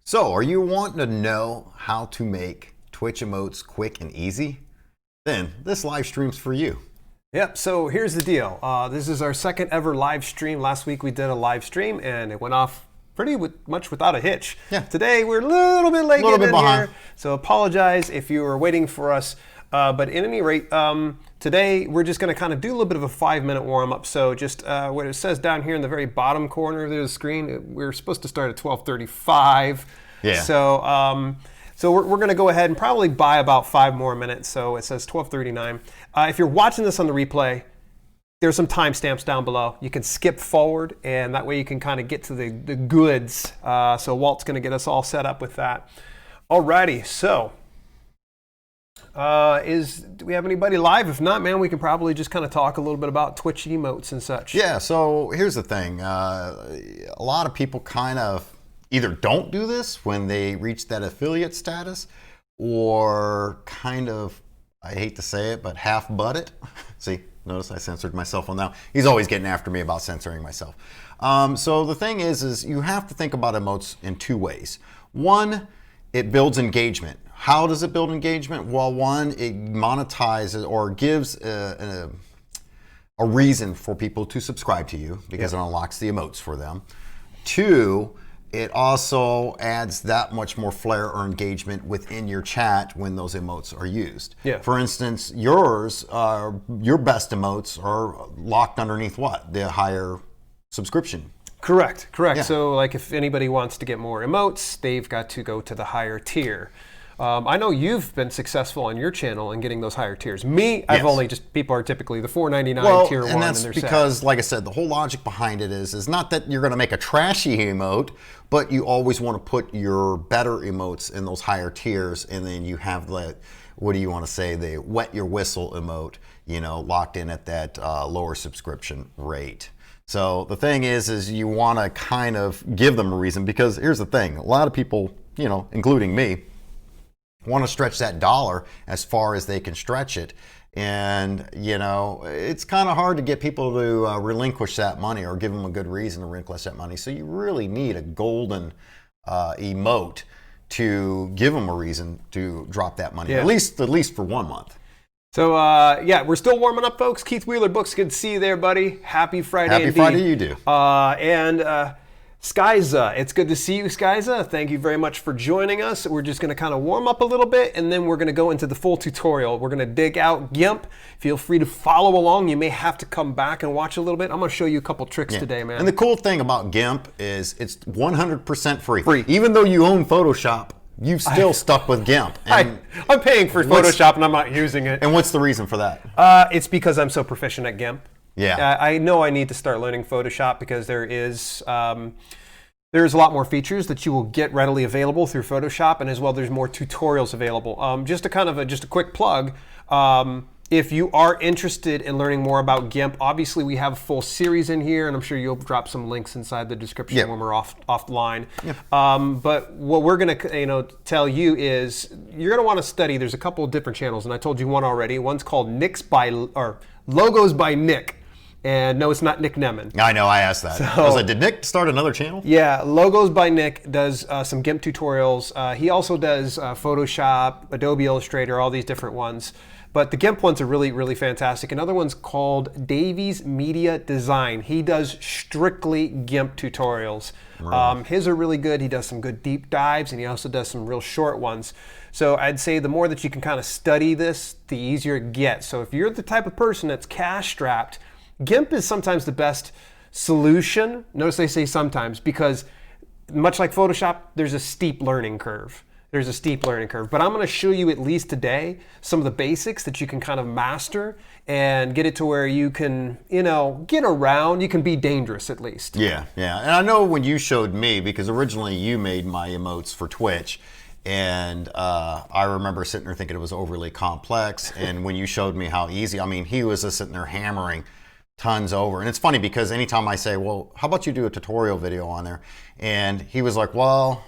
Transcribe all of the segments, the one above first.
So, are you wanting to know how to make Twitch emotes quick and easy? Then this live stream's for you. Yep, so here's the deal. This is our second ever live stream. Last week we did a live stream and it went off pretty much without a hitch. Yeah. Today we're a little bit late getting in behind here, so apologize if you were waiting for us. But at any rate, today we're just going to kind of do a little bit of a 5-minute warm-up. So just what it says down here in the very bottom corner of the screen, we're supposed to start at 12:35. Yeah. So we're going to go ahead and probably buy about 5 more minutes. So it says 12:39. If you're watching this on the replay, there's some timestamps down below. You can skip forward, and that way you can kind of get to the goods. So Walt's going to get us all set up with that. Alrighty, so do we have anybody live? If not, man, we can probably just kind of talk a little bit about Twitch emotes and such. Yeah, so here's the thing. A lot of people kind of either don't do this when they reach that affiliate status, or kind of, I hate to say it, but half butt it. See, notice I censored myself on that. He's always getting after me about censoring myself. So the thing is you have to think about emotes in 2 ways. One, it builds engagement. How does it build engagement? Well, one, it monetizes or gives a reason for people to subscribe to you because it unlocks the emotes for them. 2, it also adds that much more flair or engagement within your chat when those emotes are used. Yeah. For instance, your best emotes are locked underneath what? The higher subscription. Correct. Yeah. So like if anybody wants to get more emotes, they've got to go to the higher tier. I know you've been successful on your channel in getting those higher tiers. Me, I've only people are typically the $4.99 tier 1 and that's they're because, set. like I said, the whole logic behind it is not that you're going to make a trashy emote, but you always want to put your better emotes in those higher tiers, and then you have the, what do you want to say, the wet your whistle emote, locked in at that lower subscription rate. So the thing is you want to kind of give them a reason, because here's the thing, a lot of people, including me, want to stretch that dollar as far as they can stretch it. And, it's kind of hard to get people to relinquish that money or give them a good reason to relinquish that money. So you really need a golden emote to give them a reason to drop that money, at least for 1 month. So, we're still warming up, folks. Keith Wheeler Books, good to see you there, buddy. Happy Friday Happy indeed. Friday, you do. And Skyza, it's good to see you, Skyza. Thank you very much for joining us. We're just going to kind of warm up a little bit, and then we're going to go into the full tutorial. We're going to dig out Gimp. Feel free to follow along. You may have to come back and watch a little bit. I'm going to show you a couple tricks today, man. And the cool thing about Gimp is it's 100% free. Even though you own Photoshop, you've still stuck with Gimp. And I'm paying for Photoshop, and I'm not using it. And what's the reason for that? It's because I'm so proficient at Gimp. Yeah. I know I need to start learning Photoshop because there's a lot more features that you will get readily available through Photoshop, and as well there's more tutorials available. Just a quick plug. If you are interested in learning more about Gimp, obviously we have a full series in here, and I'm sure you'll drop some links inside the description when we're offline. But what we're going to tell you is you're going to want to study. There's a couple of different channels, and I told you one already. One's called Logos by Nick. And no, it's not Nick Nemeth. I know, I asked that. I was like, did Nick start another channel? Yeah, Logos by Nick does some Gimp tutorials. He also does Photoshop, Adobe Illustrator, all these different ones. But the Gimp ones are really, really fantastic. Another one's called Davies Media Design. He does strictly Gimp tutorials. Right. His are really good. He does some good deep dives, and he also does some real short ones. So I'd say the more that you can kind of study this, the easier it gets. So if you're the type of person that's cash strapped, Gimp is sometimes the best solution. Notice they say sometimes, because much like Photoshop, there's a steep learning curve. But I'm going to show you at least today some of the basics that you can kind of master and get it to where you can, get around. You can be dangerous at least. Yeah. And I know when you showed me, because originally you made my emotes for Twitch, and I remember sitting there thinking it was overly complex. And when you showed me how easy, he was just sitting there hammering tons over. And it's funny because anytime I say, well, how about you do a tutorial video on there? And he was like, well,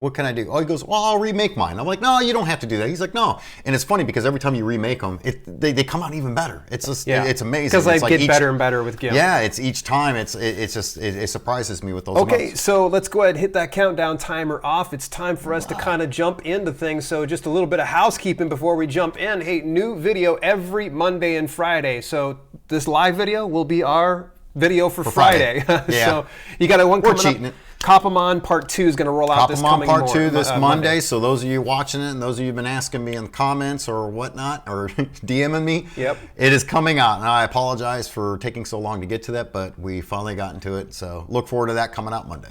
What can I do? Oh, he goes, well, I'll remake mine. I'm like, no, you don't have to do that. He's like, no. And it's funny because every time you remake them, they come out even better. It's just, it's amazing. Because they it's get better and better with Gimp. Yeah, it's each time. It surprises me with those. Okay, emotes. so let's go ahead and hit that countdown timer off. It's time for us to kind of jump into things. So just a little bit of housekeeping before we jump in. Hey, new video every Monday and Friday. So this live video will be our video for Friday. Yeah. So you got one coming cheating up. it. Copamon Part 2 is going to roll out this coming Part 2 this Monday. So those of you watching it and those of you who've been asking me in the comments or whatnot or DMing me, Yep. it is coming out. And I apologize for taking so long to get to that, but we finally got into it. So look forward to that coming out Monday.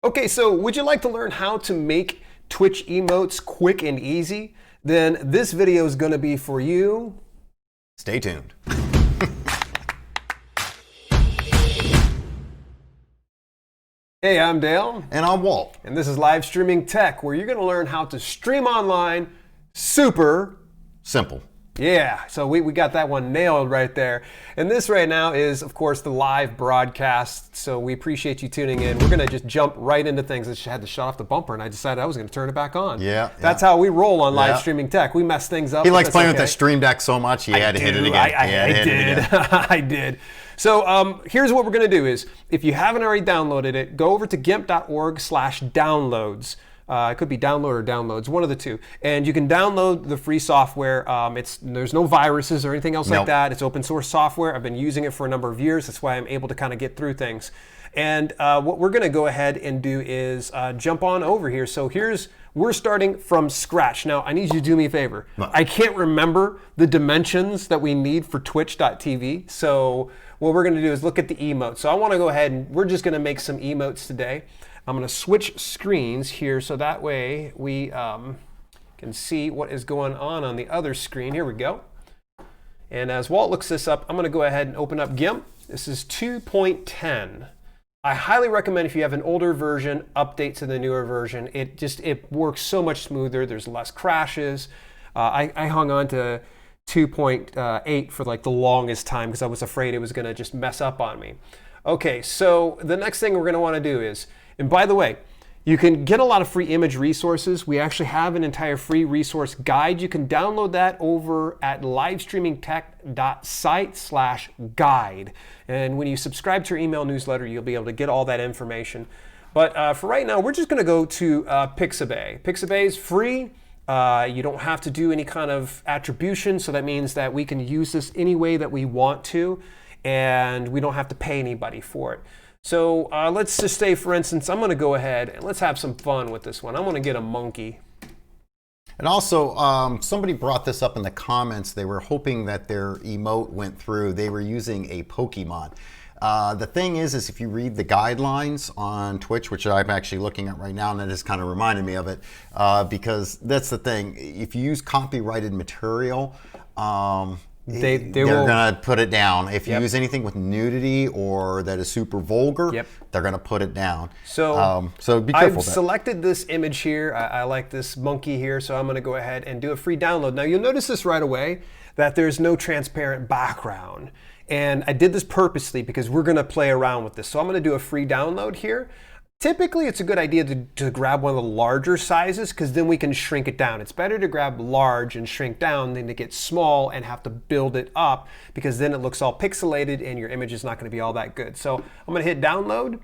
Okay, so would you like to learn how to make Twitch emotes quick and easy? Then this video is going to be for you. Stay tuned. Hey, I'm Dale. And I'm Walt. And this is Live Streaming Tech, where you're going to learn how to stream online super simple. Yeah, so we got that one nailed right there. And this right now is, of course, the live broadcast. So we appreciate you tuning in. We're going to just jump right into things. I just had to shut off the bumper, and I decided I was going to turn it back on. Yeah. That's how we roll on Live Streaming Tech. We mess things up. He likes playing with the Stream Deck so much, he had to hit it again. I did. I did. So here's what we're going to do is, if you haven't already downloaded it, go over to gimp.org/downloads. It could be download or downloads, one of the two. And you can download the free software. There's no viruses or anything else like that. It's open source software. I've been using it for a number of years. That's why I'm able to kind of get through things. And what we're going to go ahead and do is jump on over here. So we're starting from scratch. Now, I need you to do me a favor. I can't remember the dimensions that we need for twitch.tv. So what we're going to do is look at the emotes. So I want to go ahead and we're just going to make some emotes today. I'm going to switch screens here so that way we can see what is going on the other screen. Here we go. And as Walt looks this up, I'm going to go ahead and open up Gimp. This is 2.10. I highly recommend if you have an older version, update to the newer version. It works so much smoother. There's less crashes. I hung on to 2.8 for like the longest time because I was afraid it was going to just mess up on me. Okay, so the next thing we're going to want to do is, and by the way, you can get a lot of free image resources. We actually have an entire free resource guide. You can download that over at livestreamingtech.site/guide. And when you subscribe to your email newsletter, you'll be able to get all that information. But for right now, we're just going to go to Pixabay. Pixabay is free. You don't have to do any kind of attribution, so that means that we can use this any way that we want to, and we don't have to pay anybody for it. So let's just say, for instance, I'm going to go ahead and let's have some fun with this one. I'm going to get a monkey. And also, somebody brought this up in the comments. They were hoping that their emote went through. They were using a Pokemon. The thing is if you read the guidelines on Twitch, which I'm actually looking at right now, and it has kind of reminded me of it, because that's the thing. If you use copyrighted material, they're going to put it down. If you use anything with nudity or that is super vulgar, they're going to put it down. So be careful. I've selected this image here. I like this monkey here, so I'm going to go ahead and do a free download. Now, you'll notice this right away, that there's no transparent background. And I did this purposely because we're going to play around with this. So I'm going to do a free download here. Typically, it's a good idea to grab one of the larger sizes because then we can shrink it down. It's better to grab large and shrink down than to get small and have to build it up because then it looks all pixelated and your image is not going to be all that good. So I'm going to hit download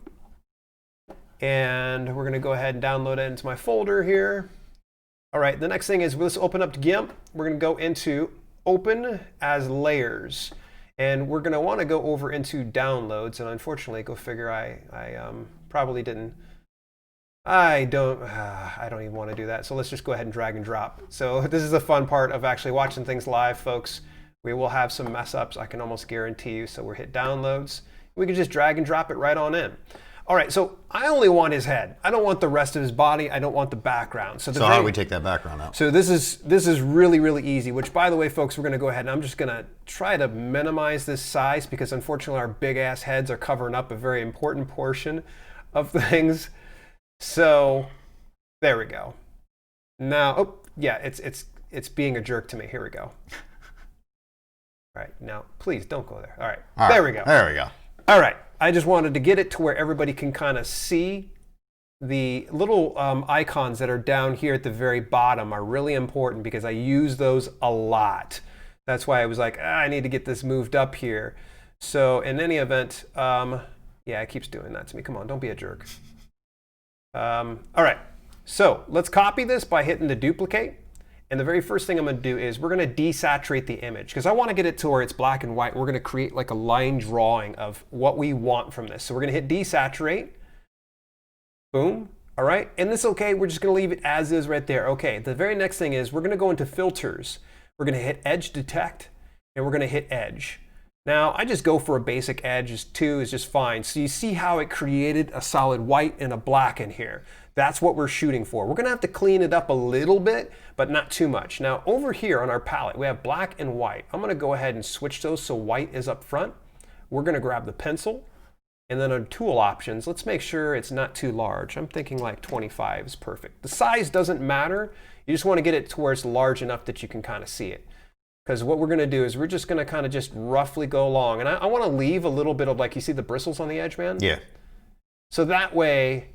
and we're going to go ahead and download it into my folder here. All right, the next thing is let's open up Gimp. We're going to go into Open as Layers. And we're going to want to go over into downloads. And unfortunately, go figure, I probably didn't. I don't even want to do that. So let's just go ahead and drag and drop. So this is the fun part of actually watching things live, folks. We will have some mess ups, I can almost guarantee you. So we're hit downloads. We can just drag and drop it right on in. All right, so I only want his head. I don't want the rest of his body. I don't want the background. So how do we take that background out? So this is really, really easy, which by the way, folks, we're going to go ahead and I'm just going to try to minimize this size because unfortunately our big ass heads are covering up a very important portion of things. So there we go. Now, oh yeah, it's being a jerk to me. Here we go. All right, now please don't go there. All right, there we go. There we go. All right. I just wanted to get it to where everybody can kind of see the little icons that are down here at the very bottom are really important because I use those a lot. That's why I was like, I need to get this moved up here. So in any event, yeah, it keeps doing that to me. Come on, don't be a jerk. All right, so let's copy this by hitting the duplicate. And the very first thing I'm going to do is we're going to desaturate the image because I want to get it to where it's black and white. We're going to create like a line drawing of what we want from this. So we're going to hit desaturate. Boom. All right. And this is okay. We're just going to leave it as is right there. Okay. The very next thing is we're going to go into filters. We're going to hit edge detect and we're going to hit edge. Now I just go for a basic edge. 2 is just fine. So you see how it created a solid white and a black in here. That's what we're shooting for. We're going to have to clean it up a little bit, but not too much. Now over here on our palette, we have black and white. I'm going to go ahead and switch those so white is up front. We're going to grab the pencil. And then on tool options, let's make sure it's not too large. I'm thinking like 25 is perfect. The size doesn't matter. You just want to get it to where it's large enough that you can kind of see it. Because what we're going to do is we're just going to kind of just roughly go along. And I want to leave a little bit of, like, you see the bristles on the edge, man? Yeah. So that way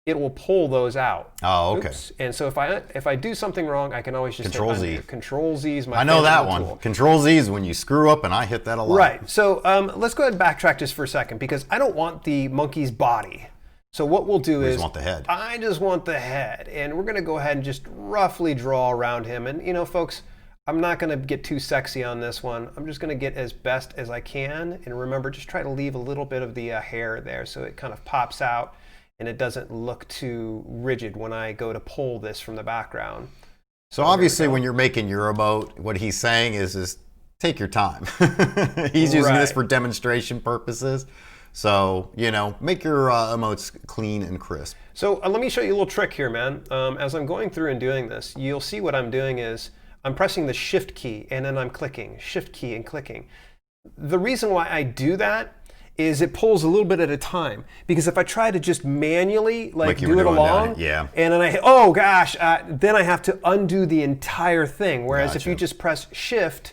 it will pull those out. Oh, okay. Oops. And so if I do something wrong, I can always just Control hit Z. undo. Control Z is my I know that favorite one. tool. Control Z is when you screw up, and I hit that a lot. Right. So let's go ahead and backtrack just for a second because I don't want the monkey's body. So what we'll do is just want the head. I just want the head, and we're going to go ahead and just roughly draw around him. And you know, folks, I'm not going to get too sexy on this one. I'm just going to get as best as I can. And remember, just try to leave a little bit of the hair there so it kind of pops out and it doesn't look too rigid when I go to pull this from the background. So obviously when you're making your emote, what he's saying is take your time. He's using this for demonstration purposes. So, you know, make your emotes clean and crisp. So let me show you a little trick here, man. As I'm going through and doing this, you'll see what I'm doing is I'm pressing the shift key and then I'm clicking, shift key and clicking. The reason why I do that is it pulls a little bit at a time. Because if I try to just manually like do it along, and then I hit, oh gosh, then I have to undo the entire thing. Whereas if you just press shift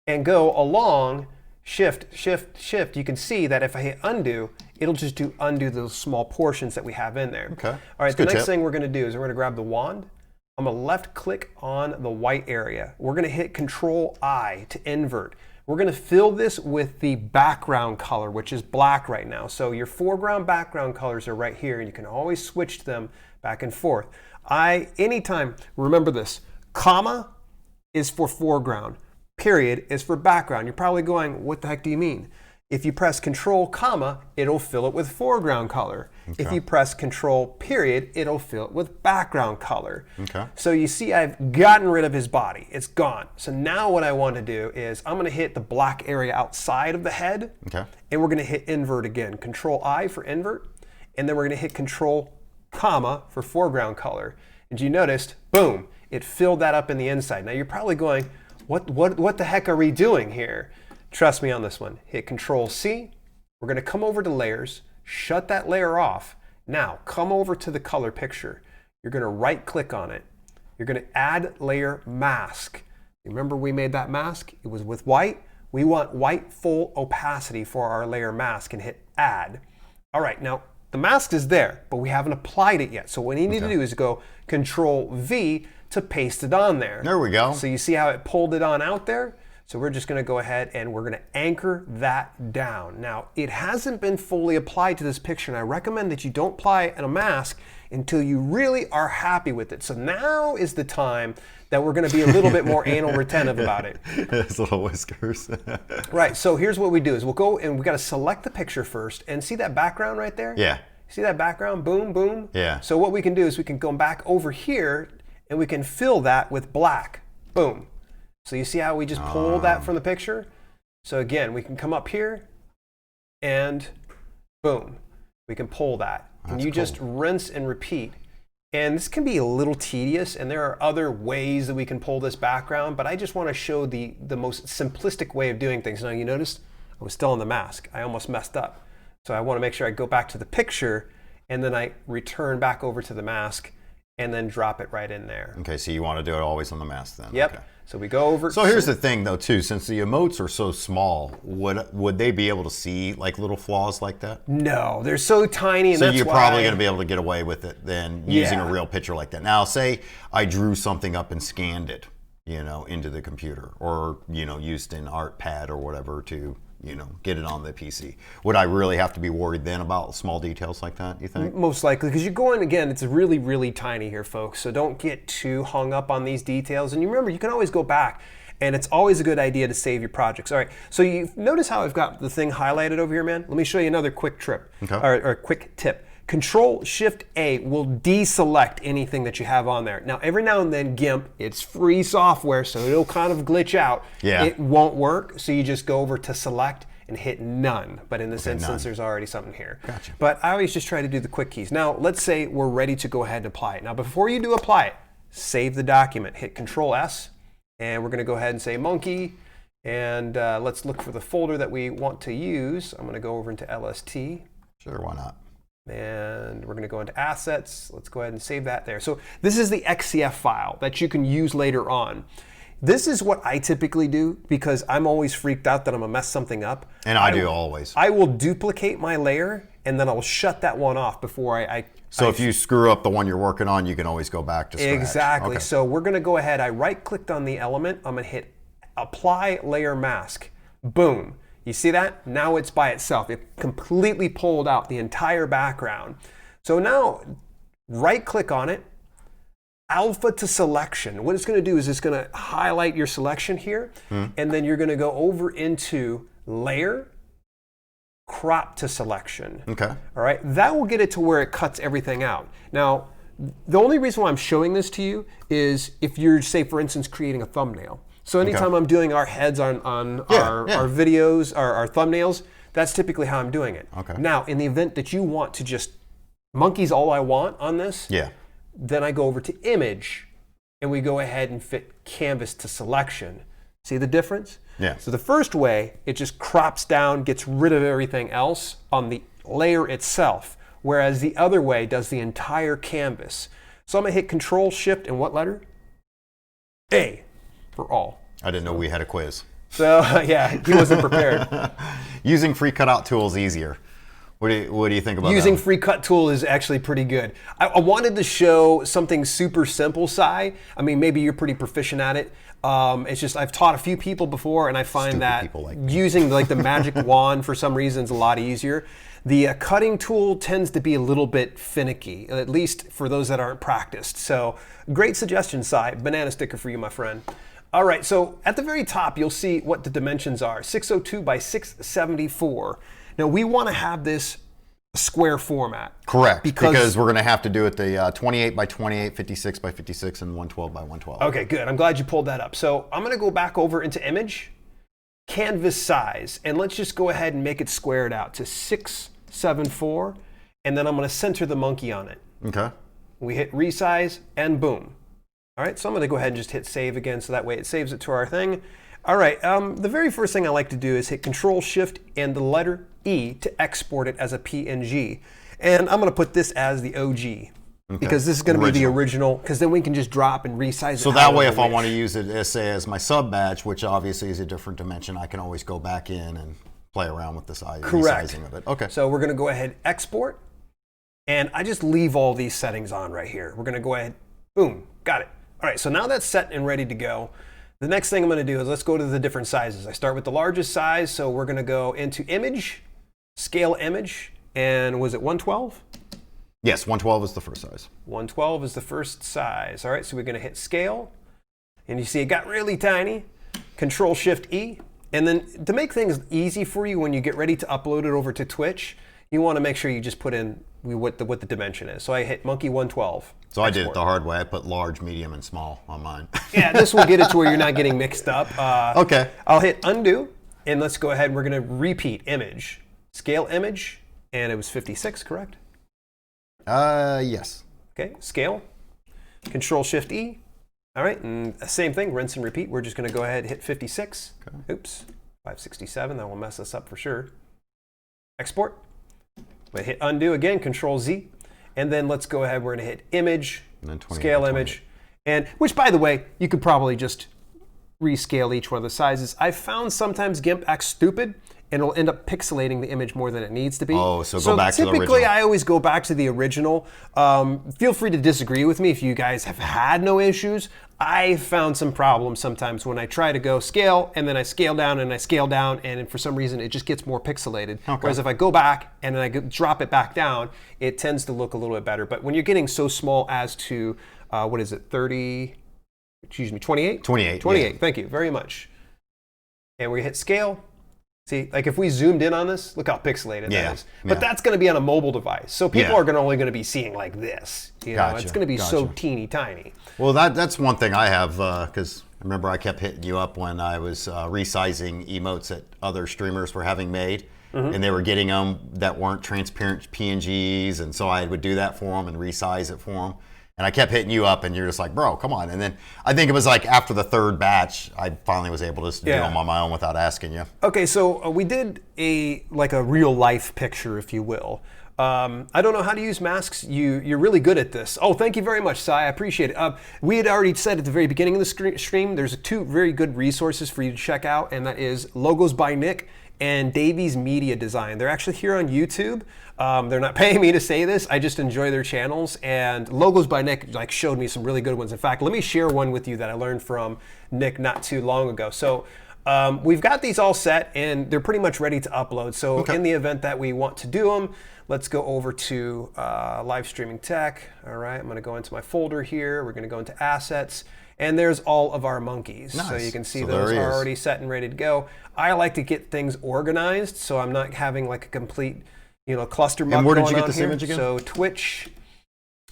and go along, shift, shift, shift, you can see that if I hit undo, it'll just undo those small portions that we have in there. Okay. All right, the next thing we're going to do is we're going to grab the wand. I'm going to left click on the white area. We're going to hit Control I to invert. We're going to fill this with the background color, which is black right now. So your foreground, background colors are right here, and you can always switch them back and forth. Anytime, remember this, comma is for foreground, period is for background. You're probably going, what the heck do you mean? If you press Control, comma, it'll fill it with foreground color. Okay. If you press Control, period, it'll fill it with background color. Okay. So you see I've gotten rid of his body. It's gone. So now what I want to do is I'm going to hit the black area outside of the head. Okay. And we're going to hit invert again. Control I for invert. And then we're going to hit Control, comma for foreground color. And you noticed, boom, it filled that up in the inside. Now you're probably going, what the heck are we doing here? Trust me on this one. Hit Control C. We're going to come over to layers, shut that layer off. Now come over to the color picture. You're going to right click on it. You're going to add layer mask. Remember we made that mask? It was with white. We want white full opacity for our layer mask and hit add. All right, now the mask is there, but we haven't applied it yet. So what you need to do is go Control V to paste it on there. There we go. So you see how it pulled it on out there? So we're just going to go ahead and we're going to anchor that down. Now, it hasn't been fully applied to this picture, and I recommend that you don't apply a mask until you really are happy with it. So now is the time that we're going to be a little bit more anal retentive about it. His little whiskers. Right, so here's what we do is we'll go and we got to select the picture first, and see that background right there? Yeah. See that background? Boom, boom. Yeah. So what we can do is we can go back over here and we can fill that with black. Boom. So you see how we just pulled that from the picture? So again, we can come up here and boom, we can pull that. And you just rinse and repeat. And this can be a little tedious, and there are other ways that we can pull this background, but I just want to show the most simplistic way of doing things. Now you noticed I was still on the mask. I almost messed up. So I want to make sure I go back to the picture and then I return back over to the mask and then drop it right in there. Okay, so you want to do it always on the mask then. Yep. Okay. So we go over. So here's the thing though too, since the emotes are so small, would they be able to see like little flaws like that? No, they're so tiny, and So that's you're why, probably going to be able to get away with it than using Yeah. a real picture like that. Now, say I drew something up and scanned it, into the computer, or used an art pad or whatever to get it on the PC. Would I really have to be worried then about small details like that, you think? Most likely, because you're going, again, it's really, really tiny here, folks. So don't get too hung up on these details. And you remember, you can always go back, and it's always a good idea to save your projects. All right, so you notice how I've got the thing highlighted over here, man? Let me show you another quick trip, Okay. or quick tip. Control-Shift-A will deselect anything that you have on there. Now, every now and then, Gimp, it's free software, so it'll kind of glitch out. Yeah. It won't work, so you just go over to Select and hit None. But in this instance, none. there's already something here. Gotcha. But I always just try to do the quick keys. Now, let's say we're ready to go ahead and apply it. Now, before you do apply it, save the document. Hit Control-S, and we're going to go ahead and say monkey. And let's look for the folder that we want to use. I'm going to go over into LST. Sure, why not? And we're going to go into assets. Let's go ahead and save that there. So this is the XCF file that you can use later on. This is what I typically do because I'm always freaked out that I'm going to mess something up. And I do always. I will duplicate my layer and then I'll shut that one off before I So if you screw up the one you're working on, you can always go back to scratch. Exactly. Okay. So we're going to go ahead. I right-clicked on the element. I'm going to hit Apply Layer Mask. Boom. You see that? Now it's by itself. It completely pulled out the entire background. So now right-click on it, alpha to selection. What it's going to do is it's going to highlight your selection here, and then you're going to go over into Layer, Crop to Selection. Okay. All right, that will get it to where it cuts everything out. Now, the only reason why I'm showing this to you is if you're, say, for instance, creating a thumbnail. So anytime I'm doing our heads on our videos, our thumbnails, that's typically how I'm doing it. Okay. Now, in the event that you want to just monkeys all I want on this, Yeah. then I go over to Image, and we go ahead and fit Canvas to Selection. See the difference? Yeah. So the first way, it just crops down, gets rid of everything else on the layer itself, whereas the other way does the entire canvas. So I'm going to hit Control Shift and what letter? A for all. I didn't know we had a quiz. So yeah, he wasn't prepared. Using free cutout tools easier. What do you think about Using that? free cut tool is actually pretty good. I wanted to show something super simple, Cy. I mean, maybe you're pretty proficient at it. It's just I've taught a few people before, and I find Stupid that people like me. using like the magic wand for some reason is a lot easier. The cutting tool tends to be a little bit finicky, at least for those that aren't practiced. So great suggestion, Cy. Banana sticker for you, my friend. All right, so at the very top, you'll see what the dimensions are, 602 by 674. Now, we want to have this square format. Correct, because we're going to have to do it the 28 by 28, 56 by 56, and 112 by 112. Okay, good. I'm glad you pulled that up. So I'm going to go back over into Image, Canvas Size, and let's just go ahead and make it squared out to 674, and then I'm going to center the monkey on it. Okay. We hit Resize, and boom. All right, so I'm going to go ahead and just hit Save again, so that way it saves it to our thing. All right, the very first thing I like to do is hit Control Shift and the letter E to export it as a PNG. And I'm going to put this as the OG. Because this is going to be the original, because then we can just drop and resize it. So that way, if I want to use it as, say, as my sub badge, which obviously is a different dimension, I can always go back in and play around with the resizing of it. Okay. So we're going to go ahead and export, and I just leave all these settings on right here. We're going to go ahead, boom, got it. All right, so now that's set and ready to go. The next thing I'm going to do is let's go to the different sizes. I start with the largest size, so we're going to go into Image, Scale Image, and was it 112? Yes, 112 is the first size. 112 is the first size. All right, so we're going to hit Scale, and you see it got really tiny. Control Shift E, and then to make things easy for you when you get ready to upload it over to Twitch, you want to make sure you just put in what the dimension is. So I hit Monkey 112. So I did it the hard way. I put large, medium, and small on mine. Yeah, this will get it to where you're not getting mixed up. Okay. I'll hit Undo, and let's go ahead. We're going to repeat Image, Scale Image, and it was 56, correct? Yes. Okay, Scale, Control Shift E. All right, and same thing, rinse and repeat. We're just going to go ahead and hit 56. Okay. Oops, 567. That will mess us up for sure. Export. We hit Undo again, Control Z. And then let's go ahead, we're going to hit Image, And then 28 scale by image. And which, by the way, you could probably just rescale each one of the sizes. I've found sometimes GIMP acts stupid and it'll end up pixelating the image more than it needs to be. Oh, so go back to the original. Typically, I always go back to the original. Feel free to disagree with me if you guys have had no issues. I found some problems sometimes when I try to go scale and then I scale down and I scale down and for some reason it just gets more pixelated. Okay. Whereas if I go back and then I drop it back down, it tends to look a little bit better. But when you're getting so small as to, 28? 28, 28, yeah. thank you very much. And we hit scale. See, like if we zoomed in on this, look how pixelated that is. But that's going to be on a mobile device. So people are only going to be seeing like this. You know, it's going to be so teeny tiny. Well, that's one thing I have, because remember I kept hitting you up when I was resizing emotes that other streamers were having made. And they were getting them that weren't transparent PNGs. And so I would do that for them and resize it for them. And I kept hitting you up, and you're just like, bro, come on. And then I think it was like after the third batch, I finally was able to do them on my own without asking you. Okay, so we did a real life picture, if you will. I don't know how to use masks. You're really good at this. Oh, thank you very much, Sai. I appreciate it. We had already said at the very beginning of the stream, there's two very good resources for you to check out, and that is Logos by Nick and Davies Media Design. They're actually here on YouTube. They're not paying me to say this. I just enjoy their channels. And Logos by Nick showed me some really good ones. In fact, let me share one with you that I learned from Nick not too long ago. So we've got these all set, and they're pretty much ready to upload. So in the event that we want to do them, let's go over to live streaming tech. All right, I'm going to go into my folder here. We're going to go into assets. And there's all of our monkeys. Nice. So you can see those are already set and ready to go. I like to get things organized, so I'm not having like a complete, cluster muck. And where did you going get on this here. image again? So Twitch.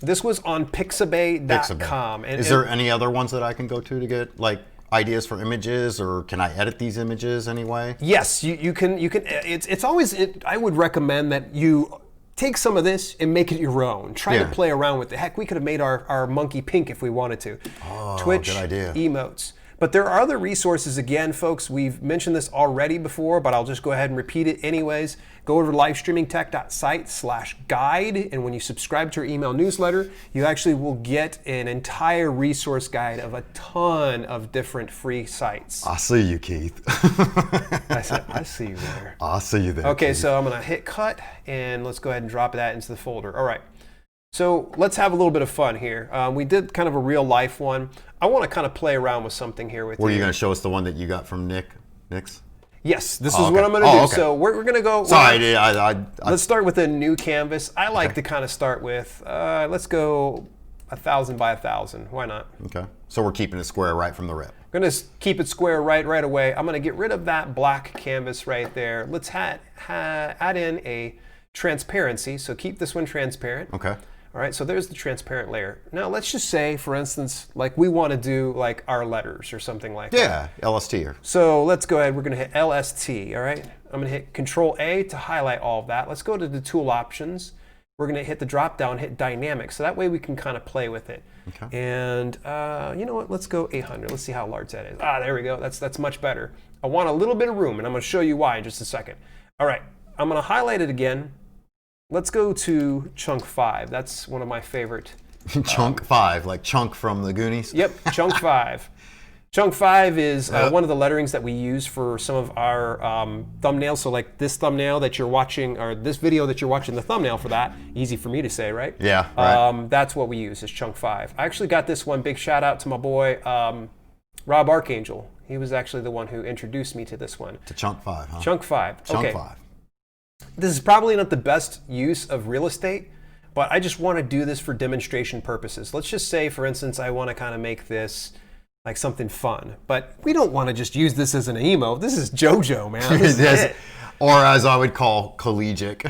This was on Pixabay.com. And is there any other ones that I can go to get like ideas for images, or can I edit these images anyway? Yes, you can. It's always. I would recommend that you take some of this and make it your own. Try to play around with it. Heck, we could have made our monkey pink if we wanted to. Oh, Twitch, good idea. Emotes. But there are other resources, again, folks. We've mentioned this already before, but I'll just go ahead and repeat it anyways. Go over to livestreamingtech.site/guide, and when you subscribe to our email newsletter, you actually will get an entire resource guide of a ton of different free sites. I see you, Keith. I said, I see you there. I see you there, Okay, Keith. so I'm going to hit cut, and let's go ahead and drop that into the folder. All right. So let's have a little bit of fun here. We did kind of a real life one. I want to kind of play around with something here with you. Were you going to show us the one that you got from Nick's? Yes, this is what I'm going to do. Okay. So we're going to go. Sorry, let's start with a new canvas. I like to kind of start with, let's go 1,000 by 1,000. Why not? Okay. So we're keeping it square right from the rip. I'm going to keep it square right away. I'm going to get rid of that black canvas right there. Let's add in a transparency. So keep this one transparent. Okay. All right, so there's the transparent layer. Now let's just say, for instance, like we want to do like our letters or something like that. Yeah, LST. So let's go ahead, we're gonna hit LST, all right? I'm gonna hit Control A to highlight all of that. Let's go to the tool options. We're gonna hit the drop down, hit dynamic, so that way we can kind of play with it. Okay. And you know what, let's go 800. Let's see how large that is. There we go, that's much better. I want a little bit of room, and I'm gonna show you why in just a second. All right, I'm gonna highlight it again. Let's go to chunk 5. That's one of my favorite. Chunk 5, like Chunk from the Goonies? Yep, chunk 5. Chunk 5 is one of the letterings that we use for some of our thumbnails. So like this thumbnail that you're watching, or this video that you're watching the thumbnail for that, easy for me to say, right? Yeah, right. That's what we use is chunk 5. I actually got this one, big shout out to my boy, Rob Archangel. He was actually the one who introduced me to this one. To chunk 5, huh? Chunk 5, Chunk okay. 5. This is probably not the best use of real estate, but I just want to do this for demonstration purposes. Let's just say, for instance, I want to kind of make this like something fun, but we don't want to just use this as an emote. This is JoJo, man. This is it. Or as I would call collegiate.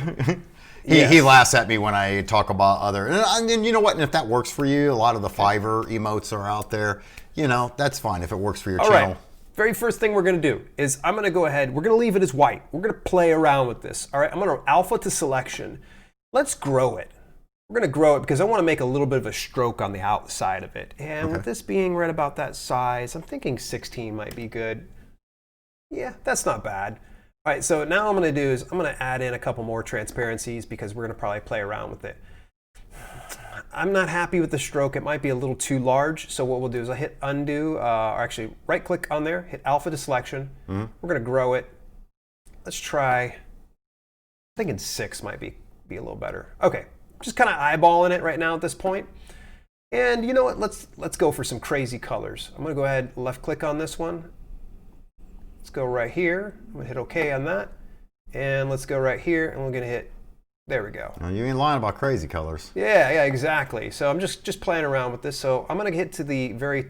He laughs at me when I talk about other, and you know what, and if that works for you, a lot of the Fiverr emotes are out there, that's fine if it works for your channel. Right. Very first thing we're going to do is I'm going to go ahead, we're going to leave it as white. We're going to play around with this. All right, I'm going to alpha to selection. Let's grow it. We're going to grow it because I want to make a little bit of a stroke on the outside of it. And with this being right about that size, I'm thinking 16 might be good. Yeah, that's not bad. All right, so now what I'm going to do is I'm going to add in a couple more transparencies because we're going to probably play around with it. I'm not happy with the stroke. It might be a little too large. So what we'll do is I'll hit undo, or actually right click on there, hit alpha to selection. We're going to grow it. Let's try, I'm thinking 6 might be a little better. Okay, just kind of eyeballing it right now at this point. And you know what, let's go for some crazy colors. I'm going to go ahead, left click on this one. Let's go right here. I'm going to hit OK on that. And let's go right here, and we're going to hit, there we go. Now, you ain't lying about crazy colors. Yeah, exactly. So I'm just playing around with this. So I'm going to hit to the very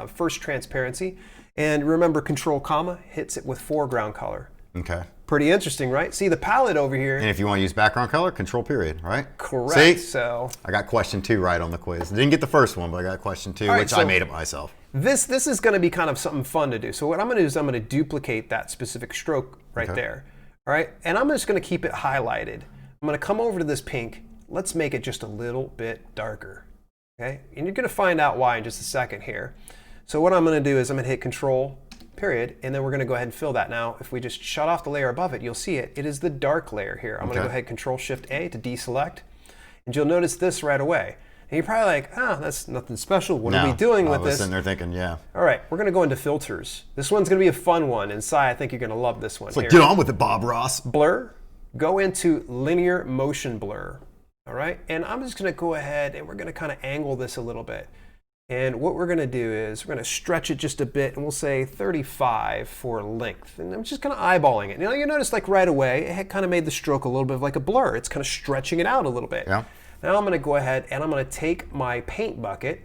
first transparency. And remember, Control comma hits it with foreground color. Okay. Pretty interesting, right? See the palette over here. And if you want to use background color, Control period, right? Correct. See? So I got question 2 right on the quiz. Didn't get the first one, but I got question 2, right, which so I made up myself. This is going to be kind of something fun to do. So what I'm going to do is I'm going to duplicate that specific stroke right there. All right, and I'm just going to keep it highlighted. I'm going to come over to this pink. Let's make it just a little bit darker. Okay, and you're going to find out why in just a second here. So what I'm going to do is I'm going to hit Control period, and then we're going to go ahead and fill that. Now, if we just shut off the layer above it, you'll see it. It is the dark layer here. I'm going to go ahead, Control Shift A to deselect, and you'll notice this right away. And you're probably like, oh, that's nothing special. What are we doing with this? I was sitting there thinking, yeah. All right, we're going to go into filters. This one's going to be a fun one. And Si, I think you're going to love this one. It's like, get on with it, Bob Ross. Blur, go into linear motion blur. All right, and I'm just going to go ahead and we're going to kind of angle this a little bit. And what we're going to do is we're going to stretch it just a bit, and we'll say 35 for length. And I'm just kind of eyeballing it. Now you notice like right away, it kind of made the stroke a little bit of like a blur. It's kind of stretching it out a little bit. Yeah. Now I'm going to go ahead and I'm going to take my paint bucket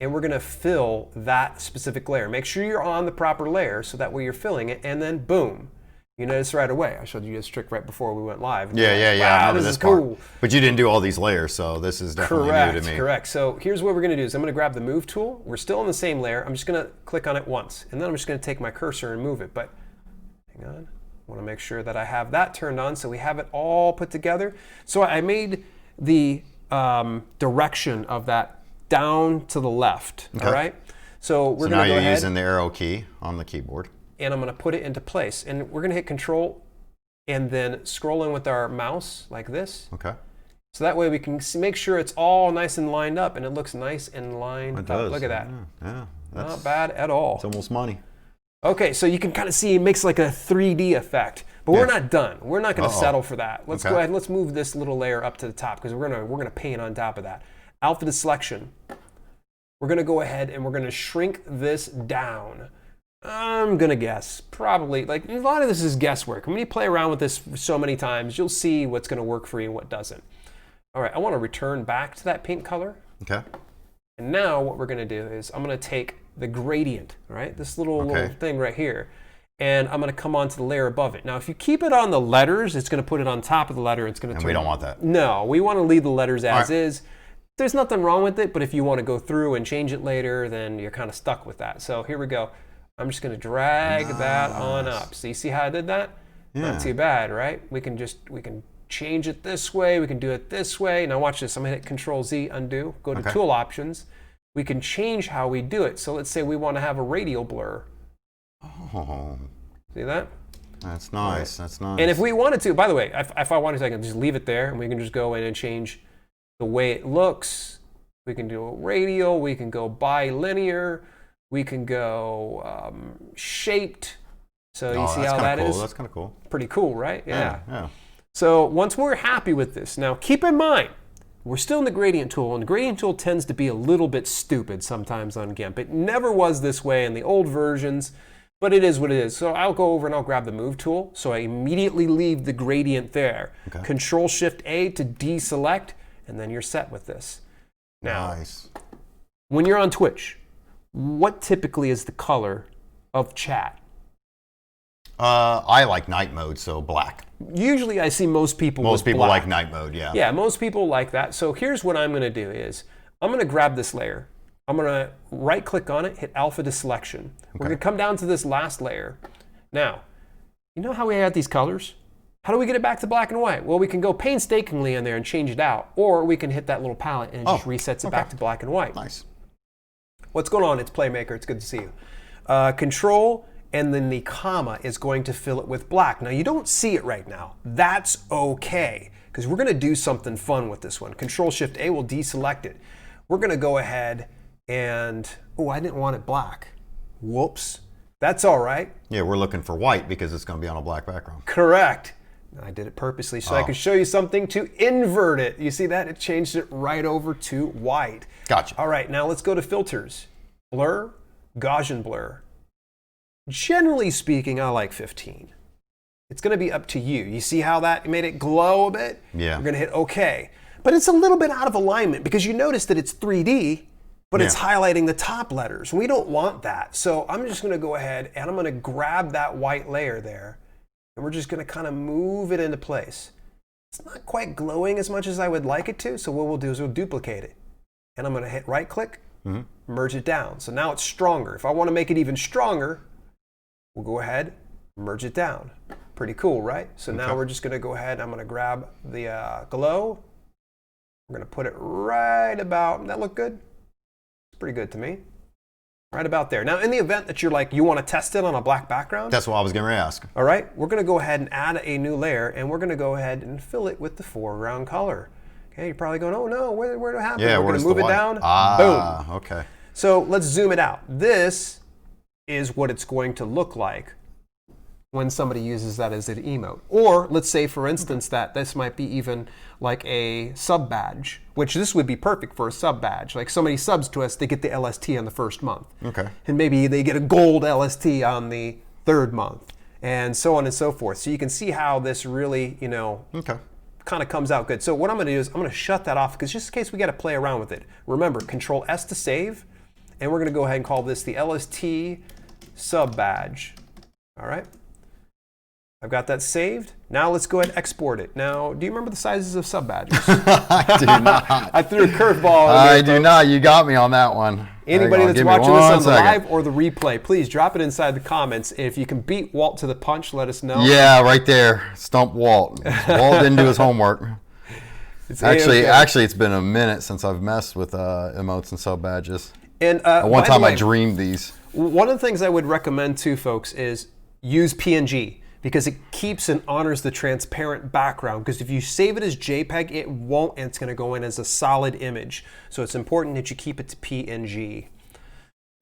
and we're going to fill that specific layer. Make sure you're on the proper layer so that way you're filling it, and then boom. You notice right away. I showed you this trick right before we went live. Yeah. Wow, this is cool. But you didn't do all these layers, so this is definitely new to me. Correct. So here's what we're going to do is I'm going to grab the move tool. We're still in the same layer. I'm just going to click on it once, and then I'm just going to take my cursor and move it. But hang on. I want to make sure that I have that turned on so we have it all put together. So I made the direction of that down to the left. Okay. All right. So we're going to go ahead. Now you're using the arrow key on the keyboard. And I'm going to put it into place. And we're going to hit Control and then scroll in with our mouse like this. Okay. So that way we can make sure it's all nice and lined up, and it looks nice and lined up. Does. Look at that. Yeah. Not bad at all. It's almost money. Okay, so you can kind of see it makes like a 3D effect. But we're not done. We're not going to settle for that. Let's go ahead and let's move this little layer up to the top because we're gonna paint on top of that. Alpha to selection. We're going to go ahead and we're going to shrink this down. I'm going to guess probably, like a lot of this is guesswork. When you play around with this so many times, you'll see what's going to work for you and what doesn't. All right, I want to return back to that pink color. Okay. And now what we're going to do is I'm going to take the gradient, right? This little thing right here. And I'm going to come onto the layer above it. Now, if you keep it on the letters, it's going to put it on top of the letter. It's going to And we don't want that. No, we want to leave the letters as is. There's nothing wrong with it, but if you want to go through and change it later, then you're kind of stuck with that. So here we go. I'm just going to drag that on up. So you see how I did that? Yeah. Not too bad, right? We can change it this way. We can do it this way. Now watch this. I'm going to hit Control Z, undo, go to Tool Options. We can change how we do it. So let's say we want to have a radial blur. Oh. See that? That's nice. That's nice. And if we wanted to, by the way, if I wanted to, I can just leave it there, and we can just go in and change the way it looks. We can do a radial. We can go bilinear. We can go shaped. So you see how that is? That's kind of cool. Pretty cool, right? Yeah. So once we're happy with this, now keep in mind, we're still in the gradient tool, and the gradient tool tends to be a little bit stupid sometimes on Gimp. It never was this way in the old versions, but it is what it is. So I'll go over and I'll grab the move tool. So I immediately leave the gradient there. Control Shift A to deselect, and then you're set with this. Now, when you're on Twitch, what typically is the color of chat? I like night mode, so black. Usually I see most people like night mode, yeah. Yeah, most people like that. So here's what I'm going to do is I'm going to grab this layer. I'm going to right click on it, hit alpha to selection. We're going to come down to this last layer. Now, you know how we had these colors? How do we get it back to black and white? Well, we can go painstakingly in there and change it out, or we can hit that little palette and it just resets it back to black and white. Nice. What's going on? It's Playmaker. It's good to see you. Control and then the comma is going to fill it with black. Now, you don't see it right now. That's okay, because because we're going to do something fun with this one. Control-Shift-A will deselect it. We're going to go ahead and, oh, I didn't want it black. Whoops. That's all right. Yeah, we're looking for white because it's going to be on a black background. Correct. I did it purposely so I could show you something to invert it. You see that? It changed it right over to white. Gotcha. All right, now let's go to filters. Blur, Gaussian blur. Generally speaking, I like 15. It's going to be up to you. You see how that made it glow a bit? Yeah. We're going to hit OK. But it's a little bit out of alignment because you notice that it's 3D, but it's highlighting the top letters. We don't want that. So I'm just going to go ahead and I'm going to grab that white layer there, and we're just going to kind of move it into place. It's not quite glowing as much as I would like it to, so what we'll do is we'll duplicate it. And I'm going to hit right-click, merge it down. So now it's stronger. If I want to make it even stronger, we'll go ahead, merge it down. Pretty cool, right? So now we're just going to go ahead, I'm going to grab the glow. We're going to put it right about, that look good? It's pretty good to me. Right about there. Now, in the event that you're like, you want to test it on a black background. That's what I was going to ask. All right, we're going to go ahead and add a new layer, and we're going to go ahead and fill it with the foreground color. Okay, you're probably going, oh no, where did it happen? Yeah, we're going to move it down. Boom. Okay. So let's zoom it out. This is what it's going to look like when somebody uses that as an emote. Or let's say, for instance, that this might be even like a sub badge, which this would be perfect for a sub badge. Like somebody subs to us, they get the LST on the first month. Okay. And maybe they get a gold LST on the third month, and so on and so forth. So you can see how this really, you know, kind of comes out good. So what I'm going to do is I'm going to shut that off because just in case we got to play around with it. Remember, Control S to save, and we're going to go ahead and call this the LST sub badge. All right. I've got that saved. Now let's go ahead and export it. Now, do you remember the sizes of sub badges? I do not. I threw a curveball. I do not. You got me on that one. Anybody that's watching this on the live or the replay, please drop it inside the comments. If you can beat Walt to the punch, let us know. Yeah, right there. Stump Walt. Walt didn't do his homework. Actually, it's been a minute since I've messed with emotes and sub badges. And one time I dreamed these. One of the things I would recommend to folks is use PNG, because it keeps and honors the transparent background. Because if you save it as JPEG, it won't, and it's going to go in as a solid image. So it's important that you keep it to PNG.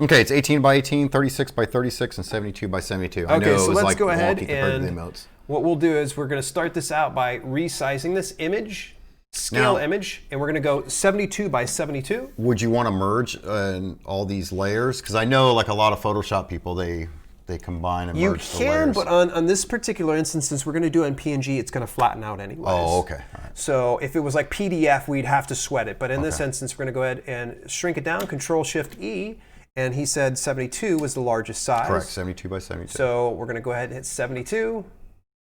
Okay, it's 18 by 18, 36 by 36, and 72 by 72. I know so let's like go ahead and the emotes. What we'll do is we're going to start this out by resizing this image, scale image, and we're going to go 72 by 72. Would you want to merge all these layers? Because I know like a lot of Photoshop people, they combine and merge the layers. You can, but on this particular instance, since we're going to do it in PNG, it's going to flatten out anyways. Oh, okay. All right. So if it was like PDF, we'd have to sweat it. But in this instance, we're going to go ahead and shrink it down, Control-Shift-E, and he said 72 was the largest size. Correct, 72 by 72. So we're going to go ahead and hit 72,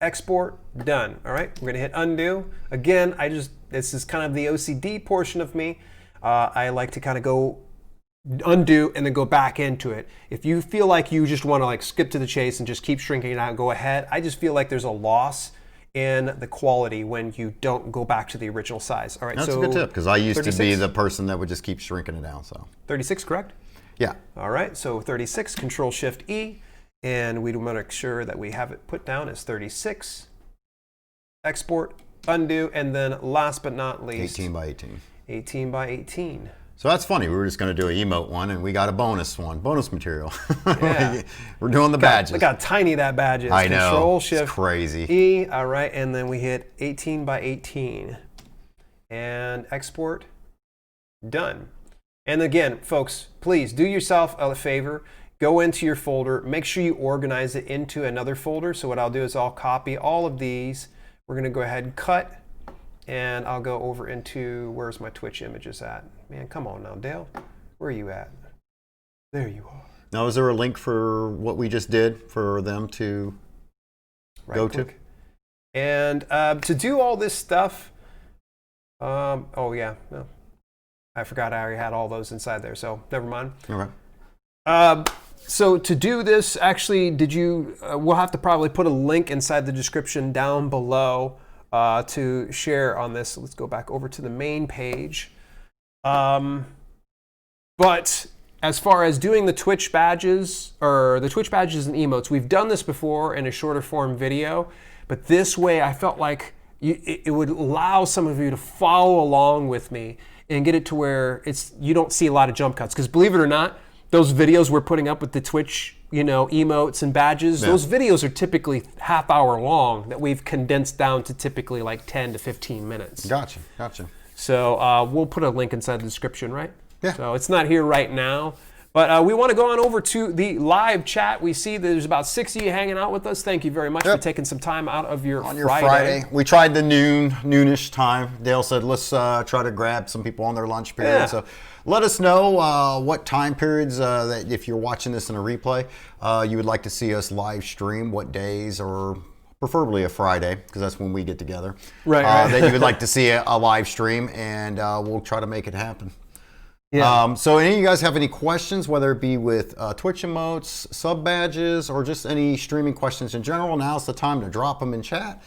export, done. All right, we're going to hit undo. Again, this is kind of the OCD portion of me. I like to kind of go undo and then go back into it. If you feel like you just want to like skip to the chase and just keep shrinking it out and go ahead, I just feel like there's a loss in the quality when you don't go back to the original size. All right, that's a good tip, because I used to be the person that would just keep shrinking it down. So 36, correct? Yeah. All right, so 36, Control-Shift-E, and we want to make sure that we have it put down as 36. Export, undo, and then last but not least, 18 by 18. 18 by 18. So that's funny. We were just going to do an emote one, and we got a bonus material. Yeah. We're doing the badges. Look how tiny that badge is. I know. Control-Shift-E. It's crazy. E. All right, and then we hit 18 by 18. And export. Done. And again, folks, please do yourself a favor. Go into your folder. Make sure you organize it into another folder. So what I'll do is I'll copy all of these. We're going to go ahead and cut. And I'll go over into, where's my Twitch images at? Man, come on now, Dale. Where are you at? There you are. Now, is there a link for what we just did for them to go to? And to do all this stuff, oh yeah, no. I forgot I already had all those inside there, so never mind. Okay. So to do this, actually, we'll have to probably put a link inside the description down below to share on this. So let's go back over to the main page. But as far as doing the Twitch badges, or the Twitch badges and emotes, we've done this before in a shorter form video, but this way I felt like it would allow some of you to follow along with me and get it to where you don't see a lot of jump cuts. Because believe it or not, those videos we're putting up with the Twitch, emotes and badges, those videos are typically half-hour long that we've condensed down to typically like 10 to 15 minutes. Gotcha. So we'll put a link inside the description, right? Yeah. So it's not here right now. But we want to go on over to the live chat. We see that there's about 6 of you hanging out with us. Thank you very much for taking some time out of your Friday. We tried the noonish time. Dale said, let's try to grab some people on their lunch period. Yeah. So let us know what time periods, that if you're watching this in a replay, you would like to see us live stream, what days, or preferably a Friday, because that's when we get together. Right. That you would like to see a live stream, and we'll try to make it happen. Yeah. So any of you guys have any questions, whether it be with Twitch emotes, sub badges, or just any streaming questions in general, now's the time to drop them in chat.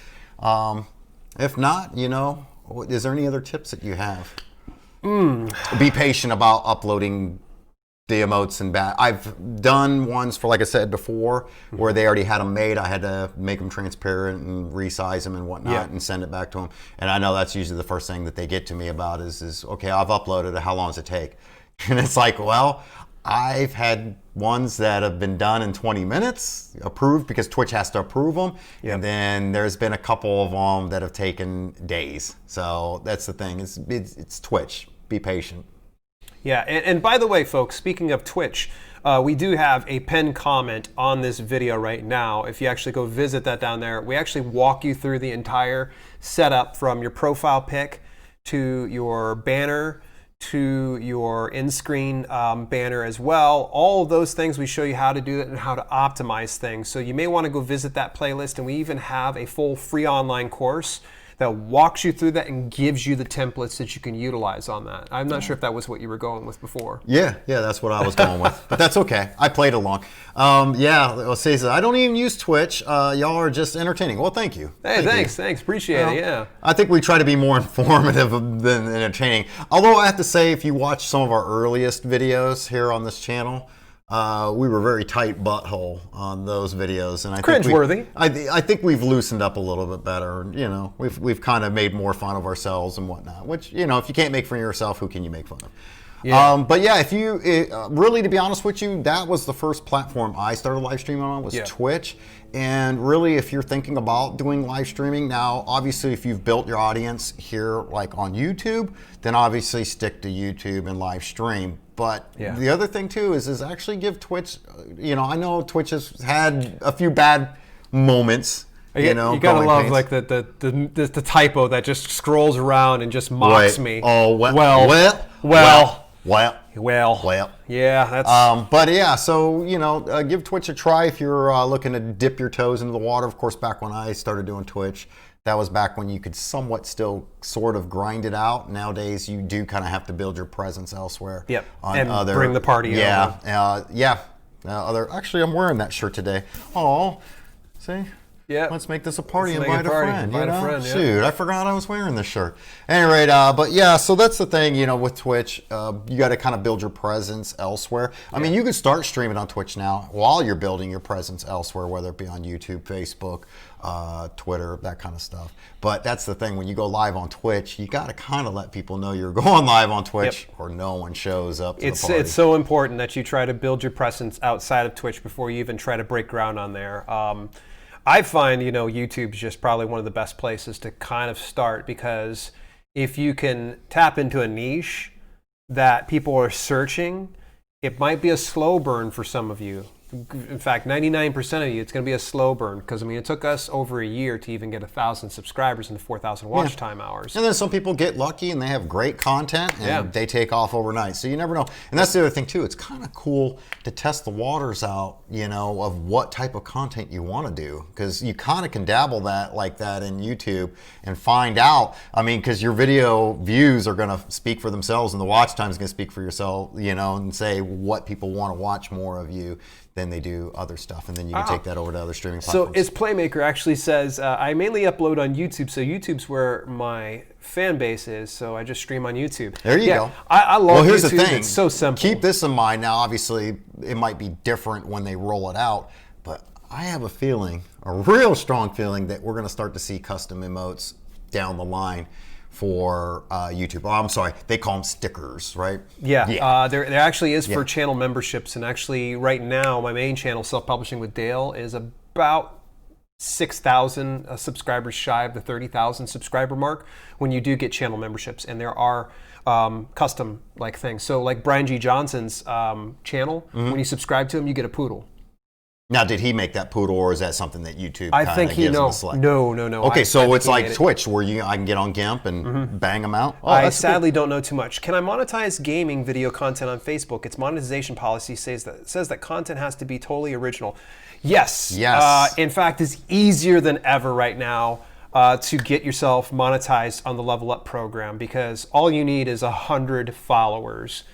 If not, is there any other tips that you have? Be patient about uploading the emotes and I've done ones for, like I said before, where they already had them made. I had to make them transparent and resize them and whatnot and send it back to them. And I know that's usually the first thing that they get to me about is okay, I've uploaded it. How long does it take? And it's like, well, I've had ones that have been done in 20 minutes, approved because Twitch has to approve them. Yep. And then there's been a couple of them that have taken days. So that's the thing. It's Twitch. Be patient. Yeah, and by the way, folks, speaking of Twitch, we do have a pinned comment on this video right now. If you actually go visit that down there, we actually walk you through the entire setup from your profile pic to your banner to your in-screen banner as well. All of those things, we show you how to do it and how to optimize things. So you may want to go visit that playlist, and we even have a full free online course that walks you through that and gives you the templates that you can utilize on that. I'm not sure if that was what you were going with before. Yeah, that's what I was going with. But that's okay. I played along. Let's say I don't even use Twitch. Y'all are just entertaining. Well, thank you. Hey, thanks. Appreciate it, yeah. I think we try to be more informative than entertaining. Although I have to say, if you watch some of our earliest videos here on this channel, we were very tight butthole on those videos, and I think cringeworthy. I think we've loosened up a little bit better. We've kind of made more fun of ourselves and whatnot. Which if you can't make fun of yourself, who can you make fun of? Yeah. But yeah, if you really, to be honest with you, that was the first platform I started live streaming on was Twitch. And really, if you're thinking about doing live streaming now, obviously, if you've built your audience here, like on YouTube, then obviously stick to YouTube and live stream. But the other thing too is actually give Twitch. I know Twitch has had a few bad moments. You gotta love like the typo that just scrolls around and just mocks me. Oh well. Yeah, that's. But yeah, so give Twitch a try if you're looking to dip your toes into the water. Of course, back when I started doing Twitch, that was back when you could somewhat still sort of grind it out. Nowadays, you do kind of have to build your presence elsewhere. Yep. And bring the party over. Actually, I'm wearing that shirt today. Oh, see. Yeah. Let's make this a party. Invite a friend. Invite a friend. Shoot, I forgot I was wearing this shirt. Anyway, but yeah, so that's the thing. With Twitch, you got to kind of build your presence elsewhere. I mean, you can start streaming on Twitch now while you're building your presence elsewhere, whether it be on YouTube, Facebook, Twitter, that kind of stuff. But that's the thing. When you go live on Twitch, you got to kind of let people know you're going live on Twitch, or no one shows up to the party. It's so important that you try to build your presence outside of Twitch before you even try to break ground on there. I find, YouTube's just probably one of the best places to kind of start, because if you can tap into a niche that people are searching, it might be a slow burn for some of you. In fact, 99% of you, it's going to be a slow burn, because it took us over a year to even get 1,000 subscribers and 4,000 watch time hours. And then some people get lucky and they have great content and they take off overnight. So you never know. And that's the other thing too. It's kind of cool to test the waters out, of what type of content you want to do, because you kind of can dabble like that in YouTube and find out. Because your video views are going to speak for themselves, and the watch time is going to speak for yourself, and say what people want to watch more of you than they do other stuff, and then you can take that over to other streaming platforms. So, Playmaker actually says, I mainly upload on YouTube, so YouTube's where my fan base is, so I just stream on YouTube. There you go. I love here's YouTube. The thing. It's so simple. Keep this in mind. Now, obviously, it might be different when they roll it out, but I have a real strong feeling, that we're going to start to see custom emotes down the line for YouTube. Oh, I'm sorry, they call them stickers, right? Yeah. There actually is for channel memberships, and actually right now my main channel, Self-Publishing with Dale, is about 6,000 subscribers shy of the 30,000 subscriber mark when you do get channel memberships, and there are custom like things. So like Brian G. Johnson's channel, when you subscribe to him, you get a poodle. Now, did he make that poodle, or is that something that YouTube I think he gives him no, to select? no. Okay, so it's like made it. Twitch, where I can get on Gimp and bang them out? Oh, I sadly don't know too much. Can I monetize gaming video content on Facebook? Its monetization policy says that content has to be totally original. Yes. In fact, it's easier than ever right now to get yourself monetized on the Level Up program, because all you need is 100 followers.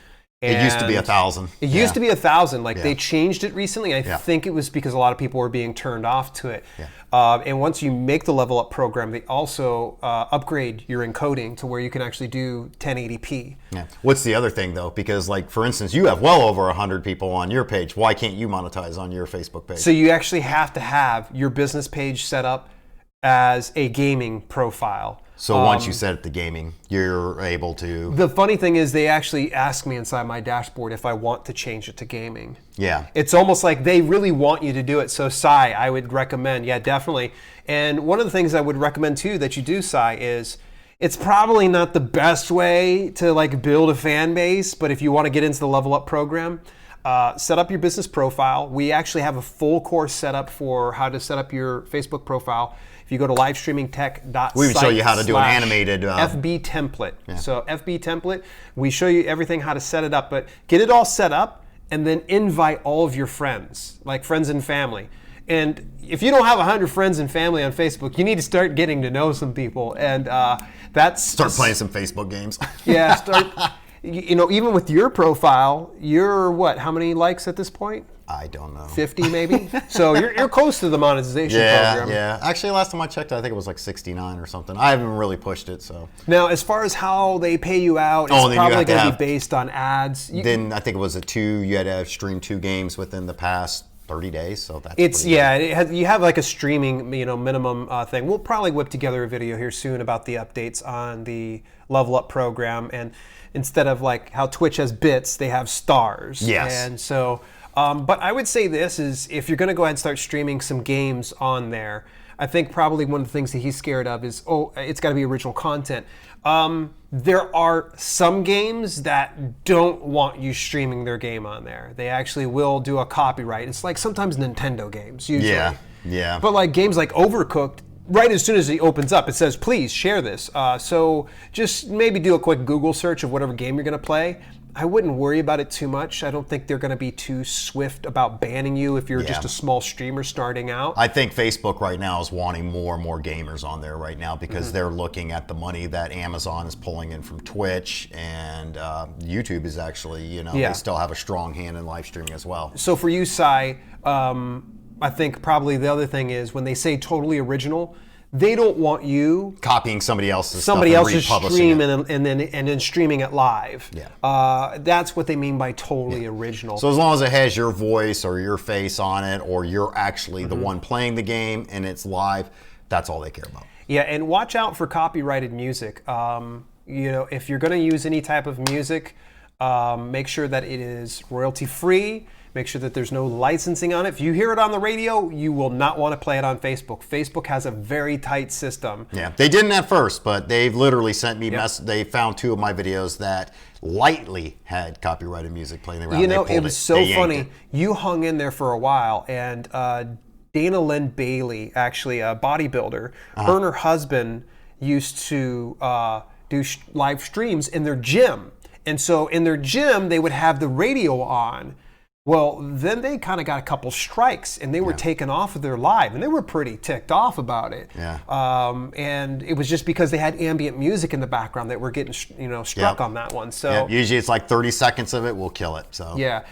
It used to be 1,000. It used to be 1,000. Like they changed it recently. I think it was because a lot of people were being turned off to it. And once you make the Level Up program, they also upgrade your encoding to where you can actually do 1080p. Yeah. What's the other thing though? Because like for instance, you have well over 100 people on your page. Why can't you monetize on your Facebook page? So you actually have to have your business page set up as a gaming profile. So once you set up the gaming, you're able to... The funny thing is they actually ask me inside my dashboard if I want to change it to gaming. Yeah. It's almost like they really want you to do it. So Sai, I would recommend, definitely. And one of the things I would recommend too that you do, Sai, is it's probably not the best way to like build a fan base, but if you want to get into the Level Up program, set up your business profile. We actually have a full course set up for how to set up your Facebook profile. If you go to livestreamingtech.site, we would show you how to do an animated FB template. So FB template, we show you everything how to set it up, but get it all set up and then invite all of your friends, like friends and family. And if you don't have 100 friends and family on Facebook, you need to start getting to know some people, and start playing some Facebook games. Even with your profile, you're what? How many likes at this point? I don't know. 50 maybe? So you're close to the monetization program. Yeah. Actually, last time I checked, I think it was like 69 or something. I haven't really pushed it, so. Now, as far as how they pay you out, it's probably going to be based on ads. Then I think it was you had to stream 2 games within the past 30 days, so that's you have like a streaming minimum thing. We'll probably whip together a video here soon about the updates on the Level Up program, and instead of like how Twitch has bits, they have stars. Yes. And so, but I would say this is, if you're going to go ahead and start streaming some games on there, I think probably one of the things that he's scared of is, it's got to be original content. There are some games that don't want you streaming their game on there. They actually will do a copyright. It's like sometimes Nintendo games, usually. Yeah. But like games like Overcooked, right as soon as it opens up, it says, please share this. So just maybe do a quick Google search of whatever game you're going to play. I wouldn't worry about it too much. I don't think they're going to be too swift about banning you if you're just a small streamer starting out. I think Facebook right now is wanting more and more gamers on there right now because they're looking at the money that Amazon is pulling in from Twitch, and YouTube is actually, they still have a strong hand in live streaming as well. So for you, Sai, I think probably the other thing is when they say totally original, they don't want you copying somebody else's stream and then streaming it live. Yeah. That's what they mean by totally original. So as long as it has your voice or your face on it, or you're actually the one playing the game and it's live, that's all they care about. Yeah, and watch out for copyrighted music. If you're going to use any type of music, make sure that it is royalty free. Make sure that there's no licensing on it. If you hear it on the radio, you will not want to play it on Facebook. Facebook has a very tight system. Yeah, they didn't at first, but they've literally sent me they found 2 of my videos that lightly had copyrighted music playing around. It was so funny. You hung in there for a while, and Dana Lynn Bailey, actually a bodybuilder, her and her husband used to do live streams in their gym. And so in their gym, they would have the radio on. Well, then they kind of got a couple strikes, and they were taken off of their live, and they were pretty ticked off about it. Yeah. And it was just because they had ambient music in the background that were getting, struck on that one. So usually it's like 30 seconds of it will kill it. So yeah,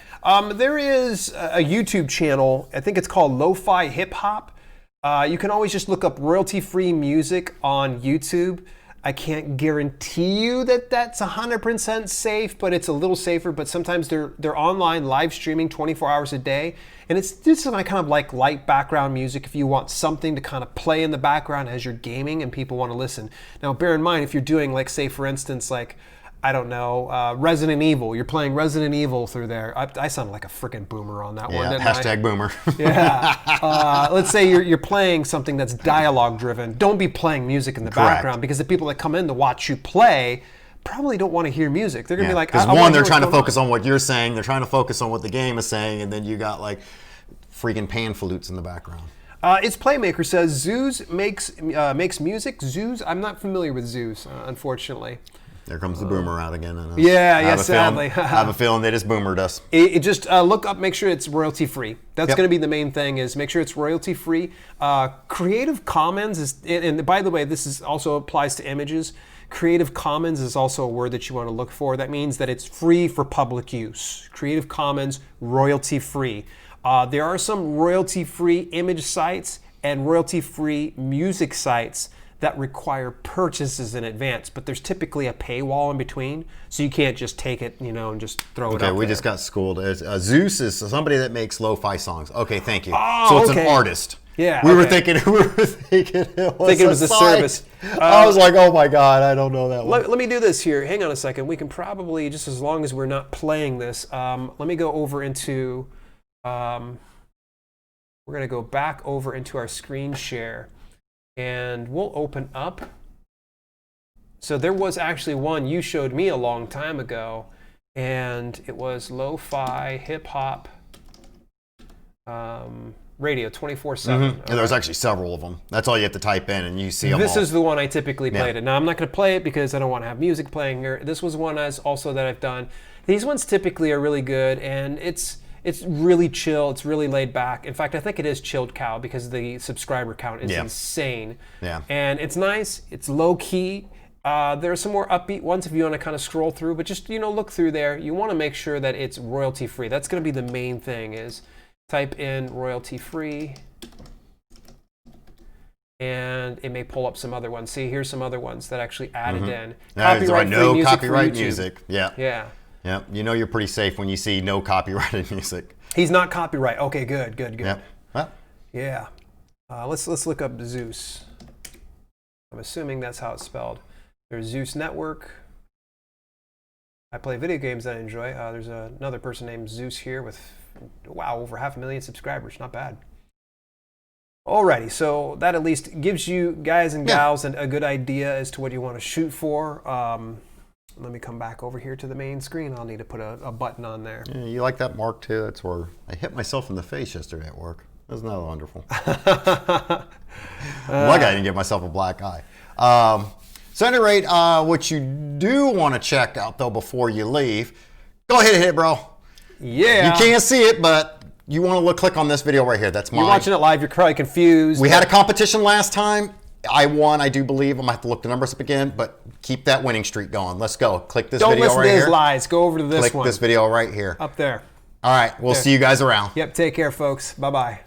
there is a YouTube channel. I think it's called Lo-Fi Hip Hop. You can always just look up royalty-free music on YouTube. I can't guarantee you that that's 100% safe, but it's a little safer. But sometimes they're online live streaming 24 hours a day. And it's just kind of like light background music if you want something to kind of play in the background as you're gaming and people want to listen. Now, bear in mind, if you're doing, like, say, for instance, like, I don't know, Resident Evil. You're playing Resident Evil through there. I sound like a freaking boomer on that one. Yeah, hashtag boomer. Yeah. Let's say you're playing something that's dialogue driven. Don't be playing music in the background, because the people that come in to watch you play probably don't want to hear music. They're going to be like, because one, they're trying to focus on what you're saying. They're trying to focus on what the game is saying. And then you got like freaking pan flutes in the background. It's Playmaker says, Zeus makes music. Zeus? I'm not familiar with Zeus, unfortunately. There comes the boomer out again. Sadly. I have a feeling they just boomered us. It just look up, make sure it's royalty free. That's going to be the main thing, is make sure it's royalty free. Creative Commons is, and by the way, this is also applies to images. Creative Commons is also a word that you want to look for. That means that it's free for public use. Creative Commons, royalty free. There are some royalty free image sites and royalty free music sites that require purchases in advance, but there's typically a paywall in between, so you can't just take it, and just throw it up there. Okay, we just got schooled. Zeus is somebody that makes lo-fi songs. Okay, thank you. So it's an artist. Yeah. We were thinking it was a service. I was like, oh my God, I don't know that one. Let me do this here. Hang on a second. We can probably, just as long as we're not playing this, let me go over into, we're gonna go back over into our screen share. And we'll open up. So there was actually one you showed me a long time ago, and it was lo-fi hip-hop radio 24/7. And there's actually several of them. That's all you have to type in, and you see them all. This is the one I typically played it. Now, I'm not going to play it because I don't want to have music playing here. This was one also that I've done. These ones typically are really good, and it's really chill. It's really laid back. In fact, I think it is Chilled Cow because the subscriber count is insane. Yeah. And it's nice. It's low key. There are some more upbeat ones if you want to kind of scroll through, but just look through there. You want to make sure that it's royalty free. That's going to be the main thing. Is type in royalty free, and it may pull up some other ones. See, here's some other ones that actually added in. No copyright music. Yeah. Yeah. Yeah, you're pretty safe when you see no copyrighted music. He's not copyright. Okay, good. Yep. Well. Yeah. Let's look up Zeus. I'm assuming that's how it's spelled. There's Zeus Network. I play video games that I enjoy. There's another person named Zeus here with, wow, over 500,000 subscribers. Not bad. Alrighty, so that at least gives you guys and gals a good idea as to what you want to shoot for. Let me come back over here to the main screen. I'll need to put a button on there. Yeah, you like that mark too? That's where I hit myself in the face yesterday at work. Isn't that wonderful? Lucky I didn't give myself a black eye. So at any rate, what you do want to check out though before you leave, go ahead and hit it, bro. Yeah. You can't see it, but you want to click on this video right here. That's mine. You're watching it live. You're probably confused. We had a competition last time. I won, I do believe. I'm going to have to look the numbers up again, but keep that winning streak going. Let's go. Click this video right here. Don't listen to his lies. Go over to this one. Click this video right here. Up there. All right. We'll see you guys around. Yep. Take care, folks. Bye-bye.